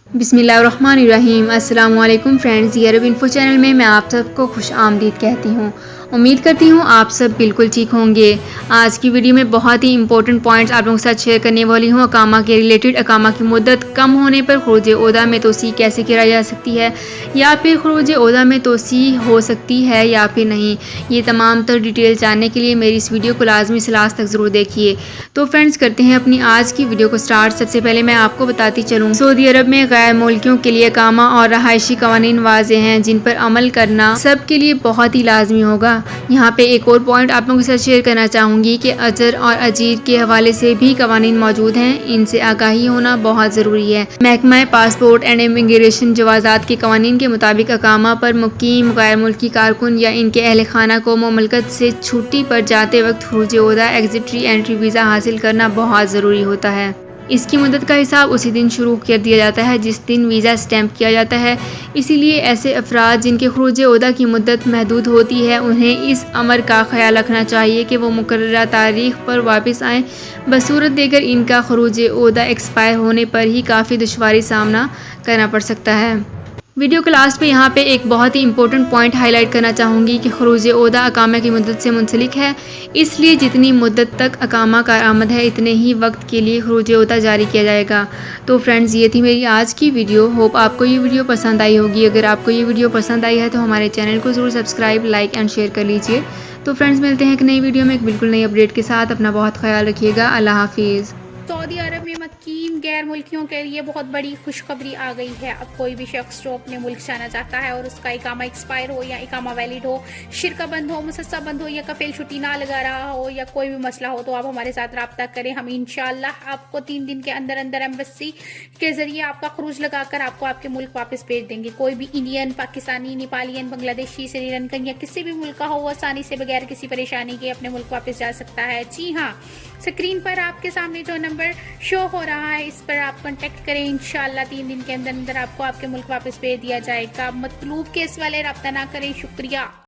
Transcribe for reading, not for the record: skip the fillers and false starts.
बिस्मिल्लाहिर्रहमानिर्रहीम। अस्सलाम वालेकुम फ्रेंड्स, ये अरब इन्फो चैनल में मैं आप सबको खुश आमदीद कहती हूँ। उम्मीद करती हूँ आप सब बिल्कुल ठीक होंगे। आज की वीडियो में बहुत ही इंपॉर्टेंट पॉइंट्स आप लोगों के साथ शेयर करने वाली हूँ। अकामा के रिलेटेड, अकामा की मुद्दत कम होने पर खरूज ओहदा में तोसी कैसे किया जा सकती है, या फिर खरूज ओहदा में तोसी हो सकती है या फिर नहीं। ये तमाम तर डिटेल जानने के लिए मेरी इस वीडियो को लाजमी से लास्ट तक ज़रूर देखिए। तो फ्रेंड्स, करते हैं अपनी आज की वीडियो को स्टार्ट। सबसे पहले मैं आपको बताती चलूँ, सऊदी अरब में गैर मुल्कियों के लिए अकामा और रहायशी कवानीन वाज़े हैं जिन पर अमल करना सब के लिए बहुत ही लाजमी होगा। यहाँ पे एक और पॉइंट आप लोगों के साथ शेयर करना चाहूँगी कि अजर और अजीर के हवाले से भी कवानीन मौजूद हैं, इनसे आगाही होना बहुत ज़रूरी है। महकमा पासपोर्ट एंड इमिग्रेशन जवाज़ात के कवानीन के मुताबिक अकामा पर मुकीम गैर मुल्की कारकुन या इनके अहल खाना को मुमलकत से छुट्टी पर जाते वक्त खरूज ओहदा एग्जिट एंट्री वीज़ा हासिल करना बहुत ज़रूरी होता है। इसकी मुद्दत का हिसाब उसी दिन शुरू कर दिया जाता है जिस दिन वीज़ा स्टैंप किया जाता है। इसीलिए ऐसे अफराद जिनके खरूज ओहदा की मुद्दत महदूद होती है, उन्हें इस अमर का ख्याल रखना चाहिए कि वो मुकर्ररा तारीख पर वापस आएँ। बसूरत देकर इनका खरूज ओहदा एक्सपायर होने पर ही काफ़ी दुश्वारी सामना करना पड़ सकता है। वीडियो के लास्ट पे यहाँ पे एक बहुत ही इंपॉर्टेंट पॉइंट हाईलाइट करना चाहूँगी कि खरूज ओहदा अकामा की मुद्दत से मुंसलिक है, इसलिए जितनी मुद्दत तक अकामा कारआमद है इतने ही वक्त के लिए खरूज ओहदा जारी किया जाएगा। तो फ्रेंड्स, ये थी मेरी आज की वीडियो। होप आपको ये वीडियो पसंद आई होगी। अगर आपको ये वीडियो पसंद आई है तो हमारे चैनल को ज़रूर सब्सक्राइब, लाइक एंड शेयर कर लीजिए। तो फ्रेंड्स, मिलते हैं एक नई वीडियो में एक बिल्कुल नई अपडेट के साथ। अपना बहुत ख्याल रखिएगा। अल्लाह हाफिज़। सऊदी अरब में मुकीम गैर मुल्कियों के लिए बहुत बड़ी खुशखबरी आ गई है। अब कोई भी शख्स जो अपने मुल्क जाना चाहता है और उसका इकामा एक्सपायर हो या इकामा वैलिड हो, शिरका बंद हो, मुसस्सा बंद हो या कफील छुट्टी ना लगा रहा हो या कोई भी मसला हो, तो आप हमारे साथ रब्ता करें। हम इंशाल्लाह आपको 3 दिन के अंदर अंदर एम्बेसी के जरिए आपका खरूज लगाकर आपको आपके मुल्क वापस भेज देंगे। कोई भी इंडियन, पाकिस्तानी, नेपालियन, बांग्लादेशी, श्रीलंकन या किसी भी मुल्क का हो, वो आसानी से बगैर किसी परेशानी के अपने मुल्क वापस जा सकता है। जी हाँ, स्क्रीन पर आपके सामने जो नंबर शो हो रहा है, इस पर आप कांटेक्ट करें। इंशाल्लाह 3 दिन के अंदर अंदर आपको आपके मुल्क वापस भेज दिया जाएगा। मतलूब केस वाले रब्ता ना करें। शुक्रिया।